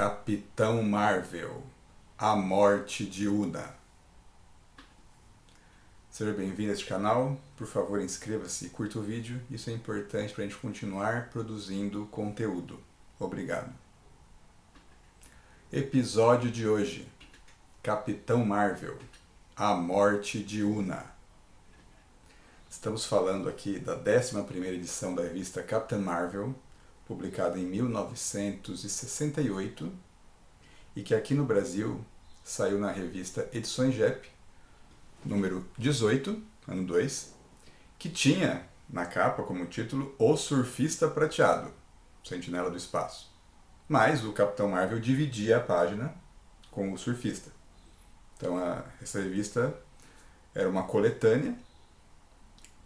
Capitão Marvel, a morte de Una. Seja bem-vindo a este canal, por favor inscreva-se e curta o vídeo, isso é importante para a gente continuar produzindo conteúdo. Obrigado. Episódio de hoje, Capitão Marvel, a morte de Una. Estamos falando aqui da 11ª edição da revista Captain Marvel, publicada em 1968, e que aqui no Brasil saiu na revista Edições Jep, número 18, ano 2, que tinha na capa como título O Surfista Prateado, Sentinela do Espaço. Mas o Capitão Marvel dividia a página com o surfista. Então essa revista era uma coletânea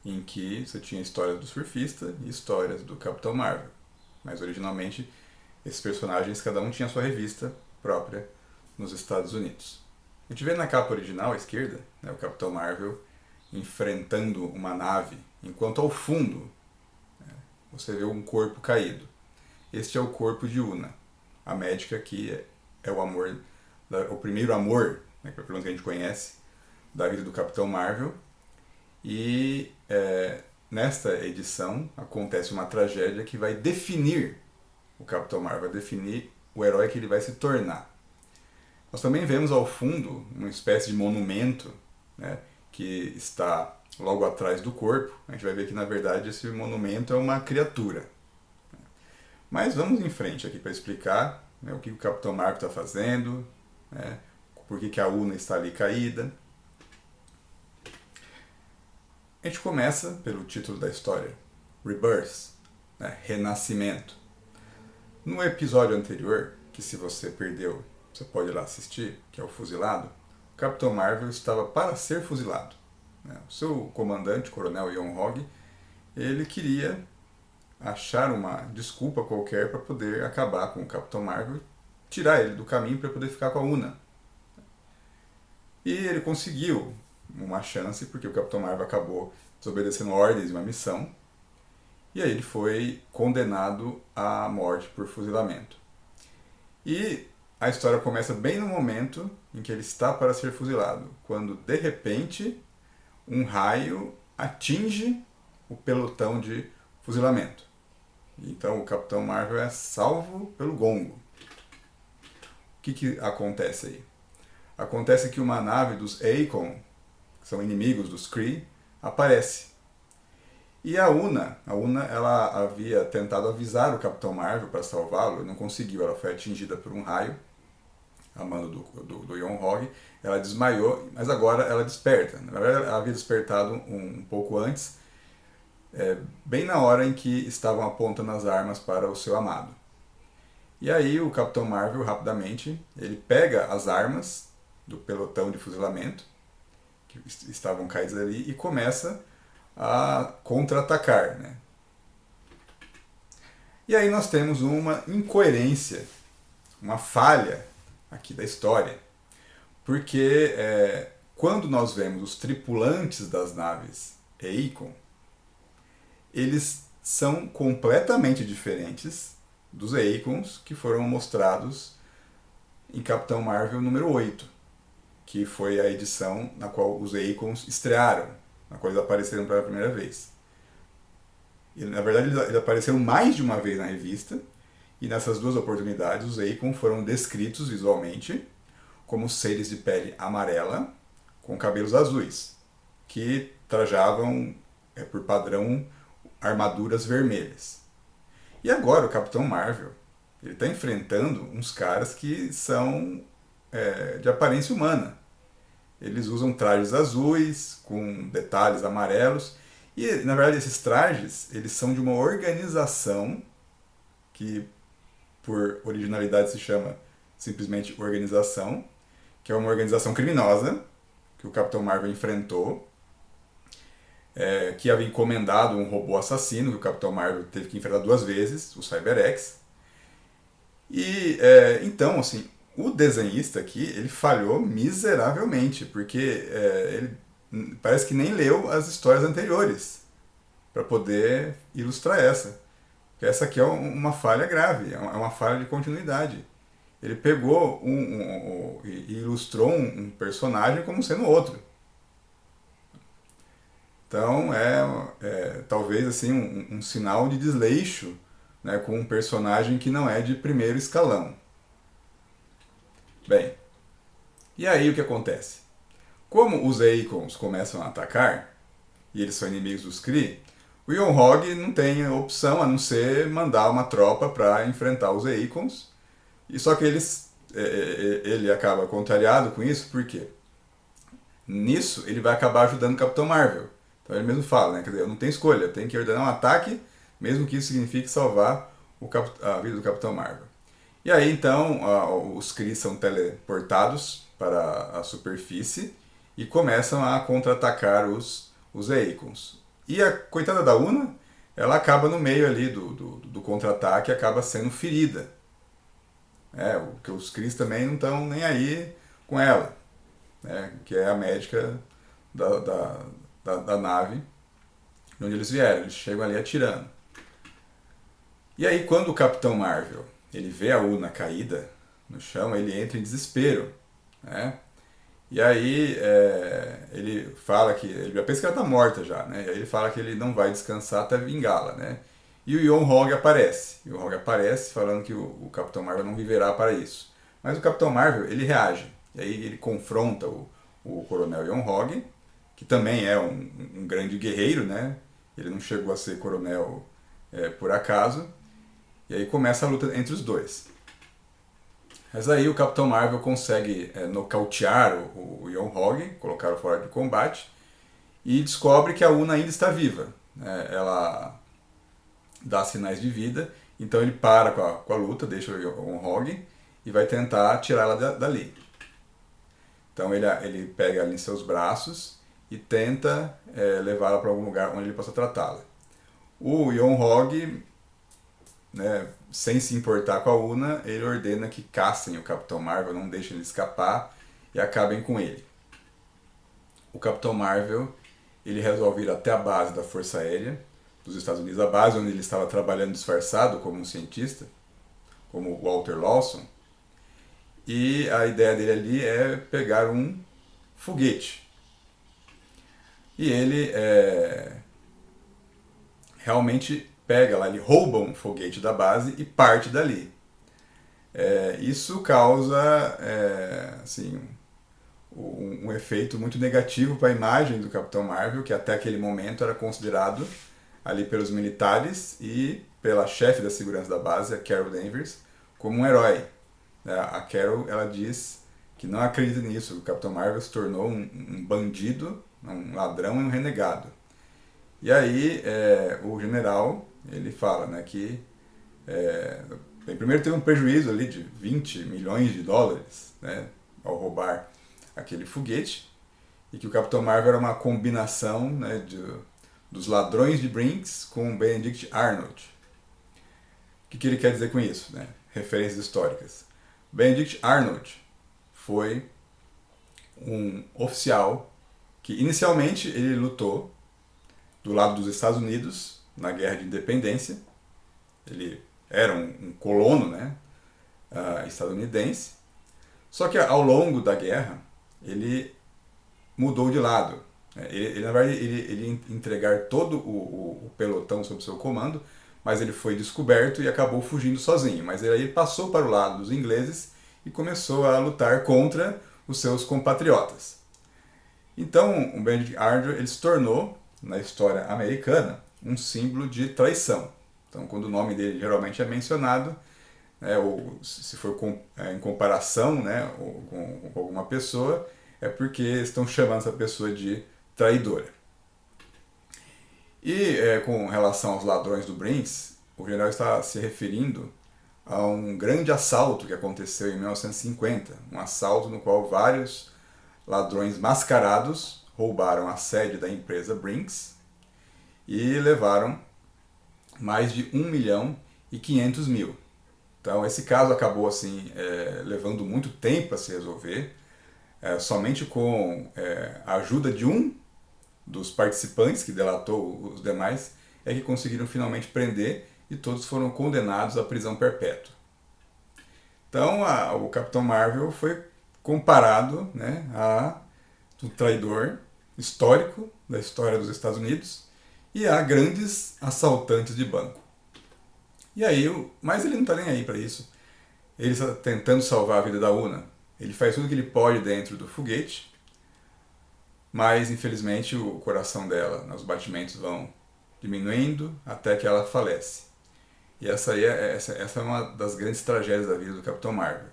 em que você tinha histórias do surfista e histórias do Capitão Marvel. Mas originalmente esses personagens, cada um tinha sua revista própria nos Estados Unidos. A gente vê na capa original, à esquerda, né, o Capitão Marvel enfrentando uma nave, enquanto ao fundo você vê um corpo caído. Este é o corpo de Una, a médica que é o amor, o primeiro amor, né, pelo menos que a gente conhece, da vida do Capitão Marvel. E nesta edição acontece uma tragédia que vai definir o Capitão Marvel, vai definir o herói que ele vai se tornar. Nós também vemos ao fundo uma espécie de monumento, né, que está logo atrás do corpo. A gente vai ver que na verdade esse monumento é uma criatura. Mas vamos em frente aqui para explicar, né, o que o Capitão Marvel está fazendo, né, por que a Una está ali caída. A gente começa pelo título da história, Rebirth, né, Renascimento. No episódio anterior, que se você perdeu, você pode ir lá assistir, que é o Fuzilado, o Capitão Marvel estava para ser fuzilado. O seu comandante, Coronel Ion Hogg, ele queria achar uma desculpa qualquer para poder acabar com o Capitão Marvel, tirar ele do caminho para poder ficar com a Una. E ele conseguiu uma chance, porque o Capitão Marvel acabou desobedecendo ordens de uma missão, e aí ele foi condenado à morte por fuzilamento. E a história começa bem no momento em que ele está para ser fuzilado, quando de repente um raio atinge o pelotão de fuzilamento. Então o Capitão Marvel é salvo pelo gongo. O que acontece aí? Acontece que uma nave dos Akon, que são inimigos dos Kree, aparece. E a Una ela havia tentado avisar o Capitão Marvel para salvá-lo, e não conseguiu, ela foi atingida por um raio, a mando do Ion Hogg, ela desmaiou, mas agora ela desperta. Na verdade, ela havia despertado um pouco antes, bem na hora em que estavam apontando as armas para o seu amado. E aí o Capitão Marvel, rapidamente, ele pega as armas do pelotão de fuzilamento, que estavam caídos ali, e começa a contra-atacar, né? E aí nós temos uma incoerência, uma falha aqui da história, porque quando nós vemos os tripulantes das naves Akon, eles são completamente diferentes dos Akons que foram mostrados em Capitão Marvel número 8, que foi a edição na qual os Akons estrearam, na qual eles apareceram pela primeira vez. E, na verdade, eles apareceram mais de uma vez na revista, e nessas duas oportunidades os Akon foram descritos visualmente como seres de pele amarela com cabelos azuis, que trajavam, por padrão, armaduras vermelhas. E agora o Capitão Marvel está enfrentando uns caras que são de aparência humana. Eles usam trajes azuis, com detalhes amarelos, e na verdade esses trajes eles são de uma organização que por originalidade se chama simplesmente organização, que é uma organização criminosa que o Capitão Marvel enfrentou, que havia encomendado um robô assassino que o Capitão Marvel teve que enfrentar 2 vezes, o CyberX. E então, assim, o desenhista aqui, ele falhou miseravelmente, porque ele parece que nem leu as histórias anteriores para poder ilustrar essa. Porque essa aqui é uma falha grave, é uma falha de continuidade. ele pegou e ilustrou um personagem como sendo outro. Então talvez assim um sinal de desleixo, né, com um personagem que não é de primeiro escalão. Bem, e aí o que acontece? Como os Aekons começam a atacar, e eles são inimigos dos Kree, o Yonhog não tem opção a não ser mandar uma tropa para enfrentar os Aekons, e só que ele acaba contrariado com isso, por quê? Nisso ele vai acabar ajudando o Capitão Marvel. Então ele mesmo fala, né? Quer dizer, eu não tenho escolha, eu tenho que ordenar um ataque, mesmo que isso signifique salvar a vida do Capitão Marvel. E aí então os Kree são teleportados para a superfície e começam a contra-atacar os Aekons. E a coitada da Una, ela acaba no meio ali do contra-ataque e acaba sendo ferida. Porque os Kree também não estão nem aí com ela, né? Que é a médica da nave de onde eles vieram. Eles chegam ali atirando. E aí quando o Capitão Marvel ele vê a Una caída no chão, ele entra em desespero, né? E aí ele fala que ele já pensa que ela está morta já, né? E aí ele fala que ele não vai descansar até vingá-la, né? E o Yonhog aparece. O Yonhog aparece falando que o Capitão Marvel não viverá para isso. Mas o Capitão Marvel ele reage. E aí ele confronta o Coronel Yonhog, que também é um grande guerreiro, né? Ele não chegou a ser coronel por acaso. E aí começa a luta entre os dois. Mas aí o Capitão Marvel consegue nocautear o Yonhog, colocá-lo fora de combate, e descobre que a Una ainda está viva. Ela dá sinais de vida, então ele para com a luta, deixa o Yonhog e vai tentar tirá-la dali. Então ele pega ela em seus braços e tenta levá-la para algum lugar onde ele possa tratá-la. O Yonhog, né, sem se importar com a Una, ele ordena que caçem o Capitão Marvel, não deixem ele escapar e acabem com ele. O Capitão Marvel ele resolve ir até a base da Força Aérea dos Estados Unidos, a base onde ele estava trabalhando disfarçado como um cientista, como Walter Lawson, e a ideia dele ali é pegar um foguete. E ele realmente pega lá, ele rouba um foguete da base e parte dali. Isso causa assim, um efeito muito negativo para a imagem do Capitão Marvel, que até aquele momento era considerado ali pelos militares e pela chefe da segurança da base, a Carol Danvers, como um herói. A Carol ela diz que não acredita nisso, o Capitão Marvel se tornou um bandido, um ladrão e um renegado. E aí o general ele fala, né, que primeiro teve um prejuízo ali de 20 milhões de dólares, né, ao roubar aquele foguete, e que o Capitão Marvel era uma combinação, né, dos ladrões de Brinks com Benedict Arnold. O que ele quer dizer com isso? Né? Referências históricas. Benedict Arnold foi um oficial que inicialmente ele lutou do lado dos Estados Unidos na Guerra de Independência. Ele era um colono, né, estadunidense. Só que ao longo da guerra ele mudou de lado. Na verdade, ele ia entregar todo o pelotão sob seu comando, mas ele foi descoberto e acabou fugindo sozinho. Mas ele passou para o lado dos ingleses e começou a lutar contra os seus compatriotas. Então, o Benedict Arnold ele se tornou, na história americana, um símbolo de traição. Então, quando o nome dele geralmente é mencionado, ou se for em comparação, né, com alguma pessoa, é porque estão chamando essa pessoa de traidora. E com relação aos ladrões do Brinks, o general está se referindo a um grande assalto que aconteceu em 1950, um assalto no qual vários ladrões mascarados roubaram a sede da empresa Brinks e levaram mais de 1.500.000. Então esse caso acabou assim levando muito tempo a se resolver. Somente com a ajuda de um dos participantes que delatou os demais é que conseguiram finalmente prender e todos foram condenados à prisão perpétua. Então o Capitão Marvel foi comparado, né, a um traidor histórico da história dos Estados Unidos e a grandes assaltantes de banco. E aí, mas ele não está nem aí para isso. Ele está tentando salvar a vida da Una. Ele faz tudo o que ele pode dentro do foguete, mas infelizmente o coração dela, os batimentos vão diminuindo até que ela falece. E essa é uma das grandes tragédias da vida do Capitão Marvel.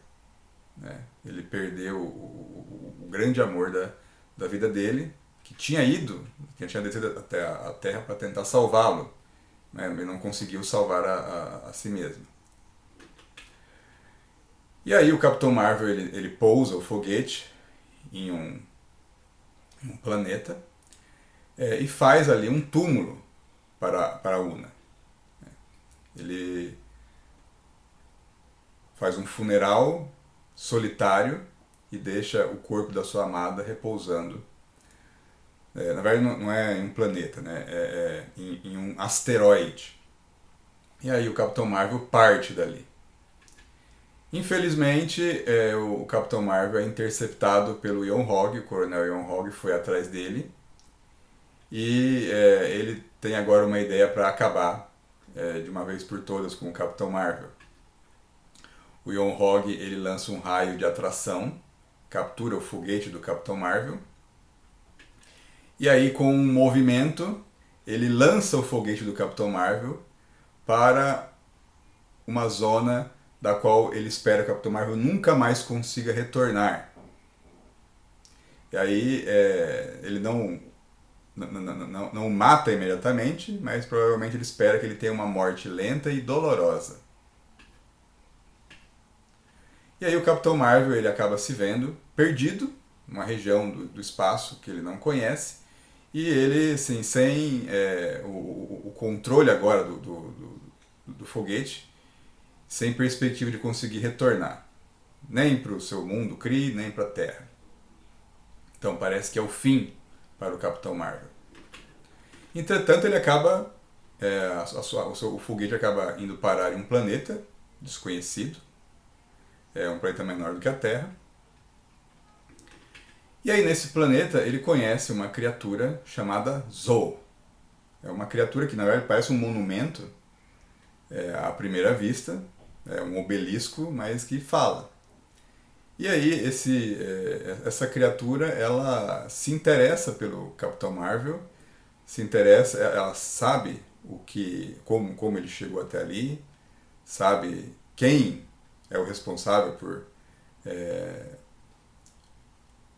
Né? Ele perdeu o grande amor da vida dele, que tinha descido até a Terra para tentar salvá-lo, né? Mas não conseguiu salvar a si mesmo. E aí o Capitão Marvel ele pousa o foguete em um planeta e faz ali um túmulo para a Una. Ele faz um funeral solitário e deixa o corpo da sua amada repousando. Na verdade não é em um planeta, né? Em um asteroide. E aí o Capitão Marvel parte dali. Infelizmente, o Capitão Marvel é interceptado pelo Ion-Hog, o Coronel Ion-Hog foi atrás dele, e ele tem agora uma ideia para acabar de uma vez por todas com o Capitão Marvel. O Ion-Hog ele lança um raio de atração, captura o foguete do Capitão Marvel, e aí com um movimento ele lança o foguete do Capitão Marvel para uma zona da qual ele espera que o Capitão Marvel nunca mais consiga retornar. E aí ele não mata imediatamente, mas provavelmente ele espera que ele tenha uma morte lenta e dolorosa. E aí o Capitão Marvel ele acaba se vendo perdido numa região do espaço que ele não conhece, e ele assim, sem o controle agora do foguete, sem perspectiva de conseguir retornar, nem para o seu mundo Kree, nem para a Terra. Então parece que é o fim para o Capitão Marvel. Entretanto, ele acaba, o foguete acaba indo parar em um planeta desconhecido, um planeta menor do que a Terra. E aí nesse planeta ele conhece uma criatura chamada Zou. É uma criatura que na verdade parece um monumento à primeira vista, é um obelisco, mas que fala. E aí essa criatura ela se interessa pelo Capitão Marvel, ela sabe como ele chegou até ali, sabe quem é o responsável por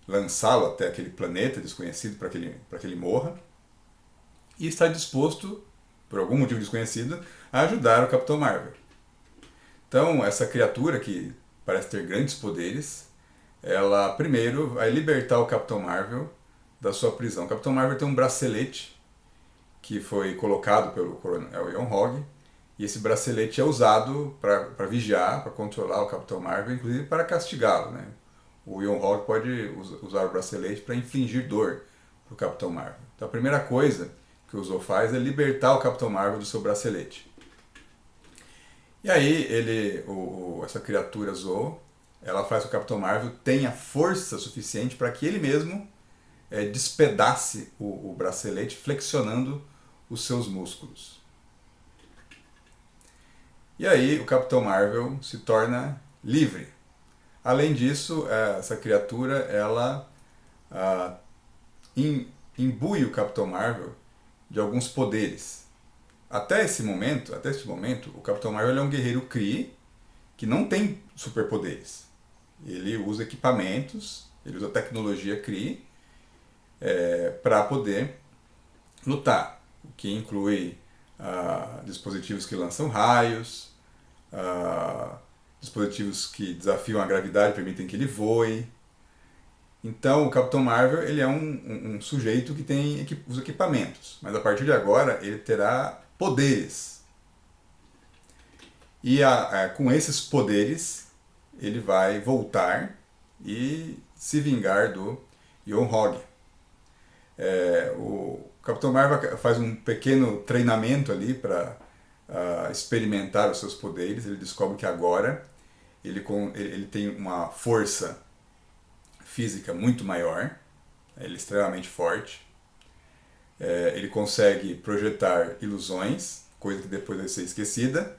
lançá-lo até aquele planeta desconhecido para que ele morra, e está disposto, por algum motivo desconhecido, a ajudar o Capitão Marvel. Então, essa criatura, que parece ter grandes poderes, ela primeiro vai libertar o Capitão Marvel da sua prisão. O Capitão Marvel tem um bracelete que foi colocado pelo Coronel Ion-Hog, e esse bracelete é usado para vigiar, para controlar o Capitão Marvel, inclusive para castigá-lo, né? O Ion-Hog pode usar o bracelete para infligir dor para o Capitão Marvel. Então a primeira coisa que o Zou faz é libertar o Capitão Marvel do seu bracelete. E aí essa criatura Zou, ela faz que o Capitão Marvel tenha força suficiente para que ele mesmo despedace o bracelete, flexionando os seus músculos. E aí o Capitão Marvel se torna livre. Além disso, essa criatura ela imbui o Capitão Marvel de alguns poderes. Até este momento, o Capitão Marvel é um guerreiro Kree que não tem superpoderes. Ele usa equipamentos, ele usa tecnologia Kree para poder lutar, o que inclui dispositivos que lançam raios, dispositivos que desafiam a gravidade e permitem que ele voe. Então o Capitão Marvel ele é um sujeito que tem os equipamentos, mas a partir de agora ele terá poderes. E com esses poderes ele vai voltar e se vingar do Ion-Hog. O Capitão Marvel faz um pequeno treinamento ali para experimentar os seus poderes. Ele descobre que agora ele tem uma força física muito maior, ele é extremamente forte, ele consegue projetar ilusões, coisa que depois vai ser esquecida.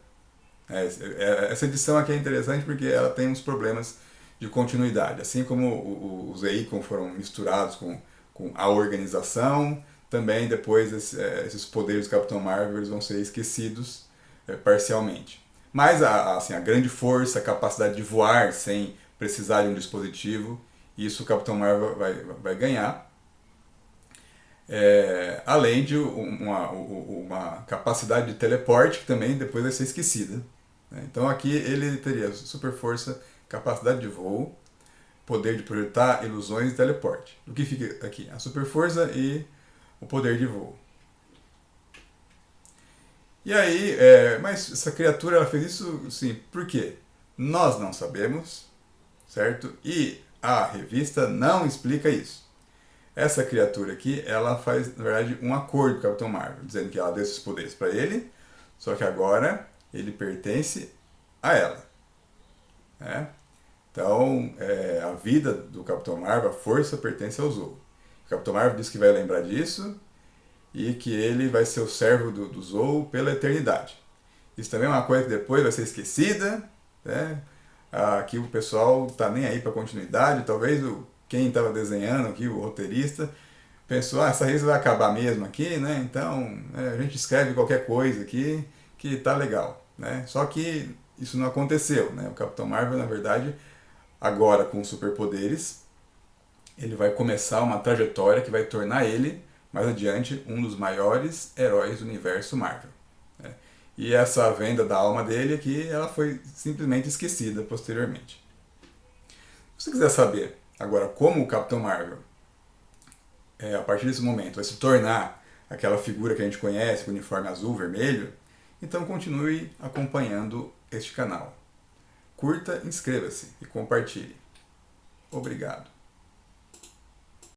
Essa edição aqui é interessante porque ela tem uns problemas de continuidade, assim como os Eikon foram misturados com a organização, também depois esses poderes do Capitão Marvel eles vão ser esquecidos parcialmente. Mas assim, a grande força, a capacidade de voar sem precisar de um dispositivo, isso o Capitão Marvel vai ganhar. Além de uma capacidade de teleporte que também depois vai ser esquecida. Então aqui ele teria super força, capacidade de voo, poder de projetar ilusões e teleporte. O que fica aqui? A super força e o poder de voo. E aí, mas essa criatura ela fez isso, sim, por quê? Nós não sabemos, certo? E a revista não explica isso. Essa criatura aqui, ela faz, na verdade, um acordo com o Capitão Marvel, dizendo que ela deu esses poderes para ele, só que agora ele pertence a ela. Né? Então, a vida do Capitão Marvel, a força, pertence ao Zou. O Capitão Marvel diz que vai lembrar disso e que ele vai ser o servo do Zou pela eternidade. Isso também é uma coisa que depois vai ser esquecida, né? Aqui o pessoal tá nem aí para continuidade, talvez quem estava desenhando aqui, o roteirista, pensou, essa revista vai acabar mesmo aqui, né? Então a gente escreve qualquer coisa aqui que tá legal, né? Só que isso não aconteceu, né? O Capitão Marvel, na verdade, agora com superpoderes, ele vai começar uma trajetória que vai tornar ele, mais adiante, um dos maiores heróis do universo Marvel. Né? E essa venda da alma dele aqui, ela foi simplesmente esquecida posteriormente. Se você quiser saber agora como o Capitão Marvel, a partir desse momento, vai se tornar aquela figura que a gente conhece, com o uniforme azul, vermelho, então continue acompanhando este canal. Curta, inscreva-se e compartilhe. Obrigado.